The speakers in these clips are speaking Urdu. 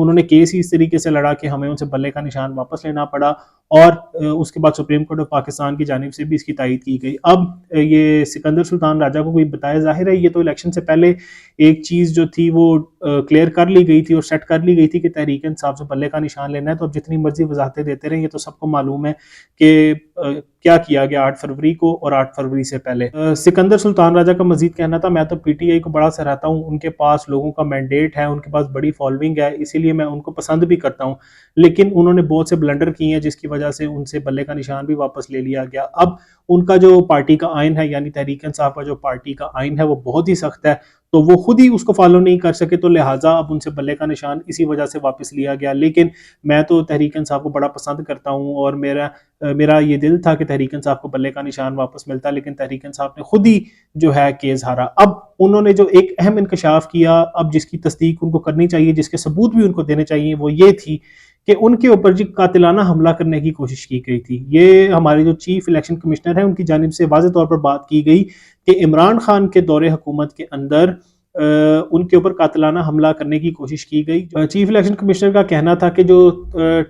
انہوں نے کیس ہی اس طریقے سے لڑا کہ ہمیں ان سے بلے کا نشان واپس لینا پڑا، اور اس کے بعد سپریم کورٹ آف پاکستان کی جانب سے بھی اس کی تائید کی گئی۔ اب یہ سکندر سلطان راجہ کو کوئی بتایا، ظاہر ہے یہ تو الیکشن سے پہلے ایک چیز جو تھی وہ کلیئر کر لی گئی تھی اور سیٹ کر لی گئی تھی کہ تحریک انصاف سے بلے کا نشان لینا ہے، تو اب جتنی مرضی وضاحتیں دیتے رہیں، یہ تو سب کو معلوم ہے کہ کیا کیا گیا 8 فروری کو اور 8 فروری سے پہلے۔ سکندر سلطان راجہ کا مزید کہنا تھا، میں تو پی ٹی آئی کو بڑا سراہتا ہوں، ان کے پاس لوگوں کا مینڈیٹ ہے، ان کے پاس بڑی فالوئنگ ہے، اسی لیے میں ان کو پسند بھی کرتا ہوں، لیکن انہوں نے بہت سے بلنڈر کیے ہیں جس کی وجہ سے ان سے بلے کا نشان بھی واپس لے لیا گیا۔ اب ان کا جو پارٹی کا آئین ہے، یعنی تحریک انصاف کا جو پارٹی کا آئین ہے، وہ بہت ہی سخت ہے، تو وہ خود ہی اس کو فالو نہیں کر سکے، تو لہٰذا اب ان سے بلے کا نشان اسی وجہ سے واپس لیا گیا۔ لیکن میں تو تحریک انصاف کو بڑا پسند کرتا ہوں، اور میرا یہ دل تھا کہ تحریک انصاف کو بلے کا نشان واپس ملتا، لیکن تحریک انصاف نے خود ہی جو ہے کیس ہارا۔ اب انہوں نے جو ایک اہم انکشاف کیا، اب جس کی تصدیق ان کو کرنی چاہیے، جس کے ثبوت بھی ان کو دینے چاہیے، وہ یہ تھی کہ ان کے اوپر جی قاتلانہ حملہ کرنے کی کوشش کی گئی تھی۔ یہ ہمارے جو چیف الیکشن کمشنر ہیں ان کی جانب سے واضح طور پر بات کی گئی کہ عمران خان کے دور حکومت کے اندر ان کے اوپر قاتلانہ حملہ کرنے کی کوشش کی گئی۔ چیف الیکشن کمشنر کا کہنا تھا کہ جو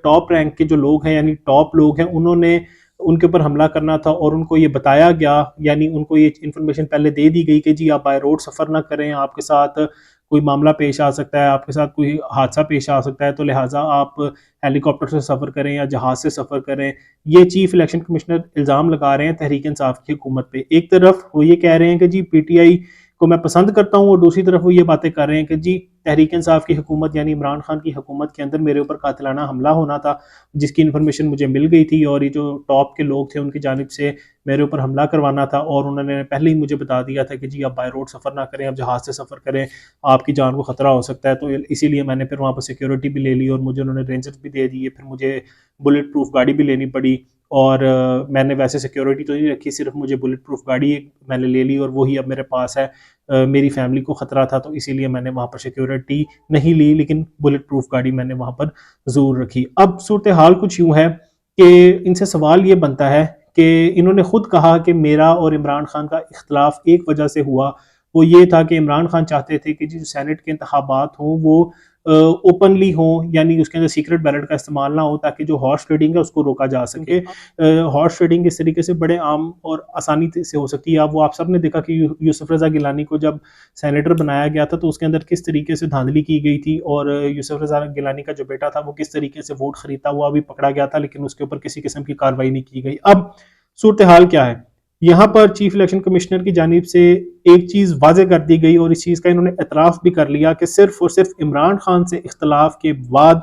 ٹاپ رینک کے جو لوگ ہیں، یعنی ٹاپ لوگ ہیں، انہوں نے ان کے اوپر حملہ کرنا تھا، اور ان کو یہ بتایا گیا، یعنی ان کو یہ انفارمیشن پہلے دے دی گئی کہ جی آپ بائی روڈ سفر نہ کریں، آپ کے ساتھ کوئی معاملہ پیش آ سکتا ہے، آپ کے ساتھ کوئی حادثہ پیش آ سکتا ہے، تو لہٰذا آپ ہیلی کاپٹر سے سفر کریں یا جہاز سے سفر کریں۔ یہ چیف الیکشن کمشنر الزام لگا رہے ہیں تحریک انصاف کی حکومت پہ۔ ایک طرف وہ یہ کہہ رہے ہیں کہ جی پی ٹی آئی کو میں پسند کرتا ہوں، اور دوسری طرف وہ یہ باتیں کر رہے ہیں کہ جی تحریک انصاف کی حکومت یعنی عمران خان کی حکومت کے اندر میرے اوپر قاتلانہ حملہ ہونا تھا، جس کی انفارمیشن مجھے مل گئی تھی، اور یہ جو ٹاپ کے لوگ تھے ان کی جانب سے میرے اوپر حملہ کروانا تھا، اور انہوں نے پہلے ہی مجھے بتا دیا تھا کہ جی آپ بائی روڈ سفر نہ کریں، آپ جہاز سے سفر کریں، آپ کی جان کو خطرہ ہو سکتا ہے۔ تو اسی لیے میں نے پھر وہاں پر سیکیورٹی بھی لے لی، اور مجھے انہوں نے رینجرز بھی دے دیے، پھر مجھے بلٹ پروف گاڑی بھی لینی پڑی، اور میں نے ویسے سیکیورٹی تو نہیں رکھی، صرف مجھے بلٹ پروف گاڑی میں نے لے لی، اور وہی اب میرے پاس ہے۔ میری فیملی کو خطرہ تھا تو اسی لیے میں نے وہاں پر سیکیورٹی نہیں لی، لیکن بلٹ پروف گاڑی میں نے وہاں پر ضرور رکھی۔ اب صورتحال کچھ یوں ہے کہ ان سے سوال یہ بنتا ہے کہ انہوں نے خود کہا کہ میرا اور عمران خان کا اختلاف ایک وجہ سے ہوا، وہ یہ تھا کہ عمران خان چاہتے تھے کہ جو سینٹ کے انتخابات ہوں وہ اوپنلی ہوں، یعنی اس کے اندر سیکرٹ بیلٹ کا استعمال نہ ہو، تاکہ جو ہارس ٹریڈنگ ہے اس کو روکا جا سکے۔ ہارس ٹریڈنگ اس طریقے سے بڑے عام اور آسانی سے ہو سکتی ہے۔ آپ سب نے دیکھا کہ یوسف رضا گیلانی کو جب سینیٹر بنایا گیا تھا تو اس کے اندر کس طریقے سے دھاندلی کی گئی تھی، اور یوسف رضا گیلانی کا جو بیٹا تھا وہ کس طریقے سے ووٹ خریدتا ہوا بھی پکڑا گیا تھا، لیکن اس کے اوپر کسی قسم کی کارروائی نہیں کی گئی۔ اب صورتحال کیا ہے؟ یہاں پر چیف الیکشن کمشنر کی جانب سے ایک چیز واضح کر دی گئی، اور اس چیز کا انہوں نے اعتراف بھی کر لیا کہ صرف اور صرف عمران خان سے اختلاف کے بعد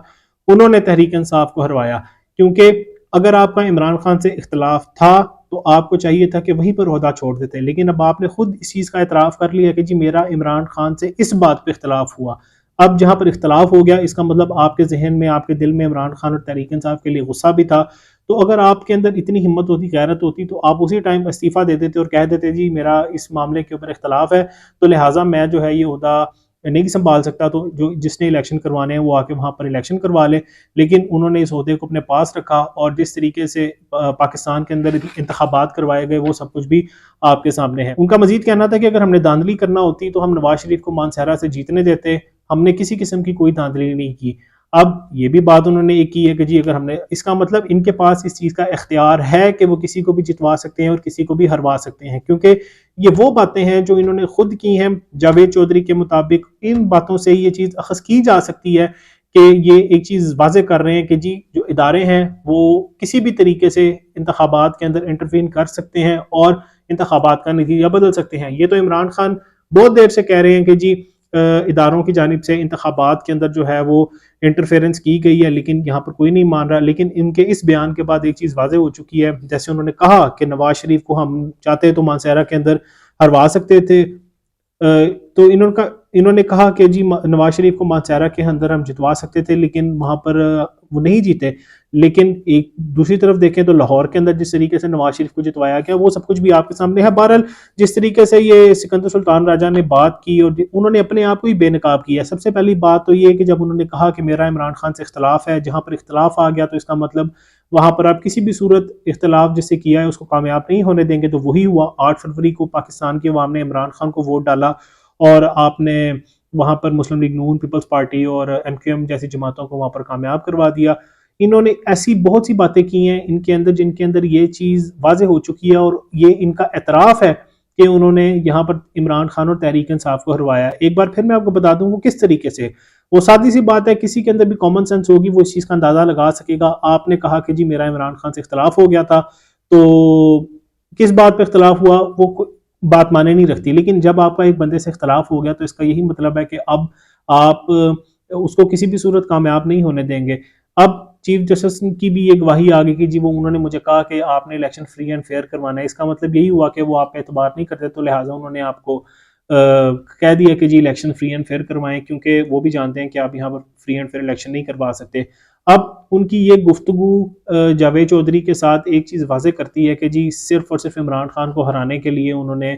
انہوں نے تحریک انصاف کو ہروایا، کیونکہ اگر آپ کا عمران خان سے اختلاف تھا تو آپ کو چاہیے تھا کہ وہیں پر عہدہ چھوڑ دیتے، لیکن اب آپ نے خود اس چیز کا اعتراف کر لیا کہ جی میرا عمران خان سے اس بات پہ اختلاف ہوا۔ اب جہاں پر اختلاف ہو گیا، اس کا مطلب آپ کے ذہن میں، آپ کے دل میں عمران خان اور تحریک انصاف کے لیے غصہ بھی تھا، تو اگر آپ کے اندر اتنی ہمت ہوتی، غیرت ہوتی، تو آپ اسی ٹائم استعفیٰ دے دیتے اور کہہ دیتے جی میرا اس معاملے کے اوپر اختلاف ہے، تو لہٰذا میں جو ہے یہ عہدہ نہیں سنبھال سکتا، تو جس نے الیکشن کروانے ہیں وہ آ کے وہاں پر الیکشن کروا لے۔ لیکن انہوں نے اس عہدے کو اپنے پاس رکھا، اور جس طریقے سے پاکستان کے اندر انتخابات کروائے گئے وہ سب کچھ بھی آپ کے سامنے ہے۔ ان کا مزید کہنا تھا کہ اگر ہم نے دھاندلی کرنا ہوتی تو ہم نواز شریف کو مانسہرہ سے جیتنے دیتے، ہم نے کسی قسم کی کوئی دھاندلی نہیں کی۔ اب یہ بھی بات انہوں نے ایک کی ہے کہ جی اگر ہم نے، اس کا مطلب ان کے پاس اس چیز کا اختیار ہے کہ وہ کسی کو بھی جتوا سکتے ہیں اور کسی کو بھی ہروا سکتے ہیں، کیونکہ یہ وہ باتیں ہیں جو انہوں نے خود کی ہیں۔ جاوید چودھری کے مطابق ان باتوں سے یہ چیز اخذ کی جا سکتی ہے کہ یہ ایک چیز واضح کر رہے ہیں کہ جی جو ادارے ہیں وہ کسی بھی طریقے سے انتخابات کے اندر انٹرفین کر سکتے ہیں اور انتخابات کا نتیجہ بدل سکتے ہیں۔ یہ تو عمران خان بہت دیر سے کہہ رہے ہیں کہ جی اداروں کی جانب سے انتخابات کے اندر جو ہے وہ انٹرفیرنس کی گئی ہے، لیکن یہاں پر کوئی نہیں مان رہا۔ لیکن ان کے اس بیان کے بعد ایک چیز واضح ہو چکی ہے، جیسے انہوں نے کہا کہ نواز شریف کو ہم چاہتے تو مانسہرہ کے اندر ہروا سکتے تھے، تو انہوں نے کہا کہ جی نواز شریف کو مانسہرہ کے اندر ہم جتوا سکتے تھے، لیکن وہاں پر وہ نہیں جیتے۔ لیکن ایک دوسری طرف دیکھیں تو لاہور کے اندر جس طریقے سے نواز شریف کو جتوایا گیا وہ سب کچھ بھی آپ کے سامنے ہے۔ بہرحال جس طریقے سے یہ سکندر سلطان راجہ نے بات کی اور انہوں نے اپنے آپ کو ہی بے نقاب کیا، سب سے پہلی بات تو یہ کہ جب انہوں نے کہا کہ میرا عمران خان سے اختلاف ہے، جہاں پر اختلاف آ گیا تو اس کا مطلب وہاں پر آپ کسی بھی صورت اختلاف جس سے کیا ہے اس کو کامیاب نہیں ہونے دیں گے، تو وہی ہوا۔ 8 فروری کو پاکستان کی عوام نے عمران خان کو ووٹ ڈالا اور آپ نے وہاں پر مسلم لیگ نون، پیپلز پارٹی اور MQM جیسی جماعتوں کو وہاں پر کامیاب کروا دیا. انہوں نے ایسی بہت سی باتیں کی ہیں ان کے اندر جن کے اندر یہ چیز واضح ہو چکی ہے اور یہ ان کا اعتراف ہے کہ انہوں نے یہاں پر عمران خان اور تحریک انصاف کو ہروایا. ایک بار پھر میں آپ کو بتا دوں وہ کس طریقے سے. وہ سادی سی بات ہے، کسی کے اندر بھی کامن سینس ہوگی وہ اس چیز کا اندازہ لگا سکے گا. آپ نے کہا کہ جی میرا عمران خان سے اختلاف ہو گیا تھا، تو کس بات پہ اختلاف ہوا وہ بات مانے نہیں رکھتی، لیکن جب آپ کا ایک بندے سے اختلاف ہو گیا تو اس کا یہی مطلب ہے کہ اب آپ اس کو کسی بھی صورت کامیاب نہیں ہونے دیں گے. اب چیف جسٹس کی بھی یہ گواہی آ گئی کہ جی وہ انہوں نے مجھے کہا کہ آپ نے الیکشن فری اینڈ فیئر کروانا ہے. اس کا مطلب یہی ہوا کہ وہ آپ پہ اعتبار نہیں کرتے، تو لہٰذا انہوں نے آپ کو کہہ دیا کہ جی الیکشن فری اینڈ فیئر کروائیں، کیونکہ وہ بھی جانتے ہیں کہ آپ یہاں پر فری اینڈ فیئر الیکشن نہیں کروا سکتے. اب ان کی یہ گفتگو جاوید چودھری کے ساتھ ایک چیز واضح کرتی ہے کہ جی صرف اور صرف عمران خان کو ہرانے کے لیے انہوں نے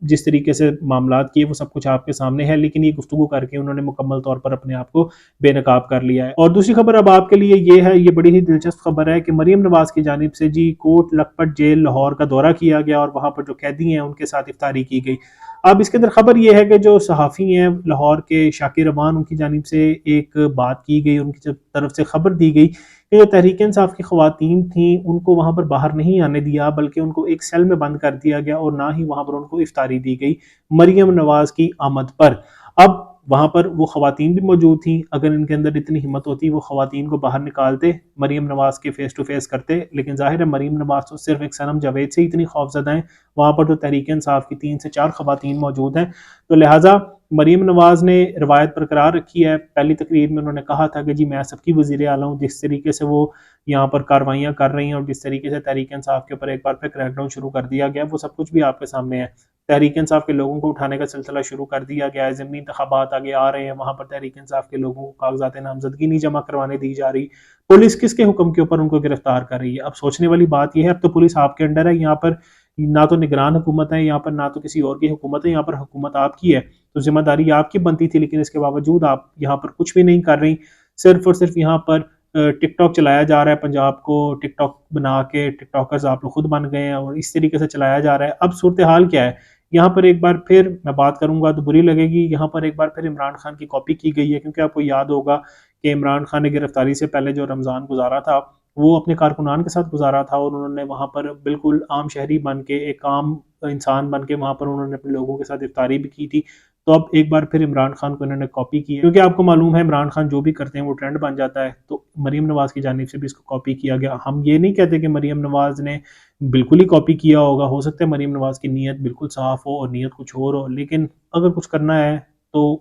جس طریقے سے معاملات کیے وہ سب کچھ آپ کے سامنے ہے، لیکن یہ گفتگو کر کے انہوں نے مکمل طور پر اپنے آپ کو بے نقاب کر لیا ہے. اور دوسری خبر اب آپ کے لیے یہ ہے، یہ بڑی ہی دلچسپ خبر ہے کہ مریم نواز کی جانب سے جی کوٹ لکھپت جیل لاہور کا دورہ کیا گیا اور وہاں پر جو قیدی ہیں ان کے ساتھ افطاری کی گئی. اب اس کے اندر خبر یہ ہے کہ جو صحافی ہیں لاہور کے شاکر رحمان، ان کی جانب سے ایک بات کی گئی، ان کی طرف سے خبر دی گئی کہ جو تحریک انصاف کی خواتین تھیں ان کو وہاں پر باہر نہیں آنے دیا، بلکہ ان کو ایک سیل میں بند کر دیا گیا اور نہ ہی وہاں پر ان کو افطاری دی گئی مریم نواز کی آمد پر. اب وہاں پر وہ خواتین بھی موجود تھیں، اگر ان کے اندر اتنی ہمت ہوتی وہ خواتین کو باہر نکالتے، مریم نواز کے فیس ٹو فیس کرتے، لیکن ظاہر ہے مریم نواز تو صرف ایک صنم جاوید سے اتنی خوف زدہ ہیں، وہاں پر تو تحریک انصاف کی 3 سے 4 خواتین موجود ہیں. تو لہٰذا مریم نواز نے روایت برقرار رکھی ہے. پہلی تقریر میں انہوں نے کہا تھا کہ جی میں سب کی وزیر اعلیٰ ہوں، جس طریقے سے وہ یہاں پر کاروائیاں کر رہی ہیں اور جس طریقے سے تحریک انصاف کے اوپر ایک بار پھر کریک ڈاؤن شروع کر دیا گیا، وہ سب کچھ بھی آپ کے سامنے ہے. تحریک انصاف کے لوگوں کو اٹھانے کا سلسلہ شروع کر دیا گیا ہے، ضمنی انتخابات آگے آ رہے ہیں، وہاں پر تحریک انصاف کے لوگوں کو کاغذات نامزدگی نہیں جمع کروانے دی جا رہی، پولیس کس کے حکم کے اوپر ان کو گرفتار کر رہی ہے. اب سوچنے والی بات یہ ہے اب تو پولیس آپ کے انڈر ہے، یہاں پر نہ تو نگران حکومت ہے، یہاں پر نہ تو کسی اور کی حکومت ہے، یہاں پر حکومت آپ کی ہے، تو ذمہ داری آپ کی بنتی تھی، لیکن اس کے باوجود آپ یہاں پر کچھ بھی نہیں کر رہی. صرف اور صرف یہاں پر ٹک ٹاک چلایا جا رہا ہے، پنجاب کو ٹک ٹاک بنا کے ٹک ٹاکرز آپ لوگ خود بن گئے ہیں اور اس طریقے سے چلایا جا رہا ہے. اب صورتحال کیا ہے یہاں پر، ایک بار پھر میں بات کروں گا تو بری لگے گی، یہاں پر ایک بار پھر عمران خان کی کاپی کی گئی ہے، کیونکہ آپ کو یاد ہوگا کہ عمران خان نے گرفتاری سے پہلے جو رمضان گزارا تھا وہ اپنے کارکنان کے ساتھ گزارا تھا، اور انہوں نے وہاں پر بالکل عام شہری بن کے، ایک عام انسان بن کے وہاں پر انہوں نے اپنے لوگوں کے ساتھ افطاری بھی کی تھی. تو اب ایک بار پھر عمران خان کو انہوں نے کاپی کی ہے، کیونکہ آپ کو معلوم ہے عمران خان جو بھی کرتے ہیں وہ ٹرینڈ بن جاتا ہے، تو مریم نواز کی جانب سے بھی اس کو کاپی کیا گیا. ہم یہ نہیں کہتے کہ مریم نواز نے بالکل ہی کاپی کیا ہوگا، ہو سکتا ہے مریم نواز کی نیت بالکل صاف ہو اور نیت کچھ اور ہو، لیکن اگر کچھ کرنا ہے تو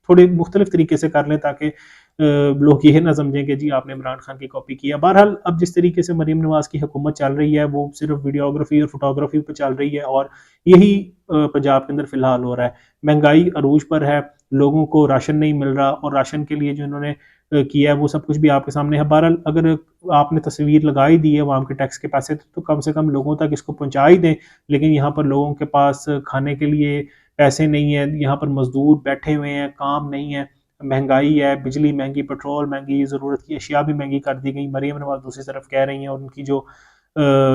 تھوڑے مختلف طریقے سے کر لیں تاکہ لوگ یہ نہ سمجھیں کہ جی آپ نے عمران خان کی کاپی کیا. بہرحال اب جس طریقے سے مریم نواز کی حکومت چل رہی ہے وہ صرف ویڈیوگرافی اور فوٹوگرافی پہ چل رہی ہے، اور یہی پنجاب کے اندر فی الحال ہو رہا ہے. مہنگائی عروج پر ہے، لوگوں کو راشن نہیں مل رہا، اور راشن کے لیے جو انہوں نے کیا ہے وہ سب کچھ بھی آپ کے سامنے ہے. بہرحال اگر آپ نے تصویر لگائی دی ہے عوام کے ٹیکس کے پیسے تو کم سے کم لوگوں تک اس کو پہنچا ہی دیں، لیکن یہاں پر لوگوں کے پاس کھانے کے لیے پیسے نہیں ہیں، یہاں پر مزدور بیٹھے ہوئے ہیں، کام نہیں ہے، مہنگائی ہے، بجلی مہنگی، پیٹرول مہنگی، ضرورت کی اشیاء بھی مہنگی کر دی گئی. مریم نواز دوسری طرف کہہ رہی ہیں اور ان کی جو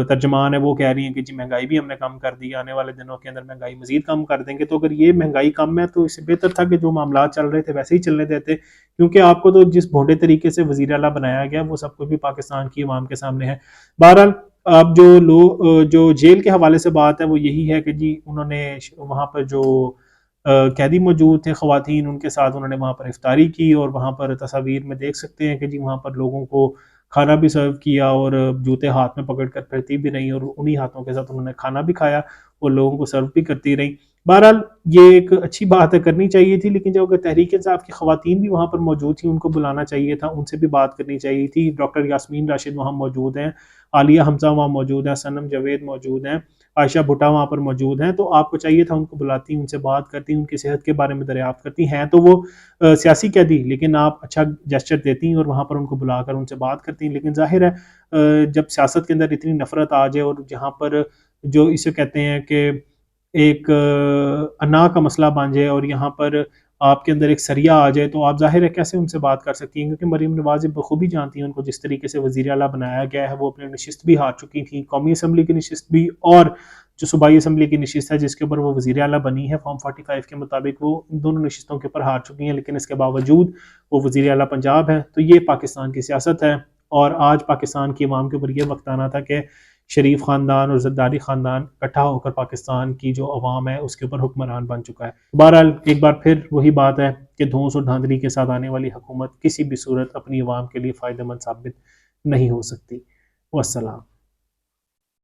ترجمان ہے وہ کہہ رہی ہیں کہ جی مہنگائی بھی ہم نے کم کر دی، آنے والے دنوں کے اندر مہنگائی مزید کم کر دیں گے. تو اگر یہ مہنگائی کم ہے تو اس سے بہتر تھا کہ جو معاملات چل رہے تھے ویسے ہی چلنے دیتے، کیونکہ آپ کو تو جس بھونڈے طریقے سے وزیر اعلیٰ بنایا گیا وہ سب کچھ بھی پاکستان کی عوام کے سامنے ہے. بہرحال اب جو جیل کے حوالے سے بات ہے وہ یہی ہے کہ جی انہوں نے وہاں پر جو قیدی موجود تھے خواتین، ان کے ساتھ انہوں نے وہاں پر افطاری کی، اور وہاں پر تصاویر میں دیکھ سکتے ہیں کہ جی وہاں پر لوگوں کو کھانا بھی سرو کیا اور جوتے ہاتھ میں پکڑ کر پھرتی بھی رہی، اور انہی ہاتھوں کے ساتھ انہوں نے کھانا بھی کھایا اور لوگوں کو سرو بھی کرتی رہی. بہرحال یہ ایک اچھی بات ہے، کرنی چاہیے تھی، لیکن جو اگر تحریک انصاف کی خواتین بھی وہاں پر موجود تھیں ان کو بلانا چاہیے تھا، ان سے بھی بات کرنی چاہیے تھی. ڈاکٹر یاسمین راشد وہاں موجود ہیں، عالیہ حمزہ وہاں موجود ہیں، صنم جاوید موجود ہیں، عائشہ بھٹا وہاں پر موجود ہیں، تو آپ کو چاہیے تھا ان کو بلاتی، ان سے بات کرتی، ان کی صحت کے بارے میں دریافت کرتی. ہیں تو وہ سیاسی قیدی، لیکن آپ اچھا جسچر دیتی اور وہاں پر ان کو بلا کر ان سے بات کرتی. لیکن ظاہر ہے جب سیاست کے اندر اتنی نفرت آ جائے اور جہاں پر جو اسے کہتے ہیں کہ ایک انا کا مسئلہ بن جائے اور یہاں پر آپ کے اندر ایک سریا آ جائے، تو آپ ظاہر ہے کیسے ان سے بات کر سکتی ہیں، کیونکہ مریم نواز بخوبی جانتی ہیں ان کو جس طریقے سے وزیر اعلیٰ بنایا گیا ہے. وہ اپنے نشست بھی ہار چکی تھیں، قومی اسمبلی کی نشست بھی اور جو صوبائی اسمبلی کی نشست ہے جس کے اوپر وہ وزیر اعلیٰ بنی ہے فارم 45 کے مطابق، وہ ان دونوں نشستوں کے اوپر ہار چکی ہیں، لیکن اس کے باوجود وہ وزیر اعلیٰ پنجاب ہے۔ تو یہ پاکستان کی سیاست ہے، اور آج پاکستان کی عوام کے اوپر یہ وقت آنا تھا کہ شریف خاندان اور زرداری خاندان اکٹھا ہو کر پاکستان کی جو عوام ہے اس کے اوپر حکمران بن چکا ہے۔ بہرحال ایک بار پھر وہی بات ہے کہ دھونس اور دھاندلی کے ساتھ آنے والی حکومت کسی بھی صورت اپنی عوام کے لیے فائدہ مند ثابت نہیں ہو سکتی۔ والسلام۔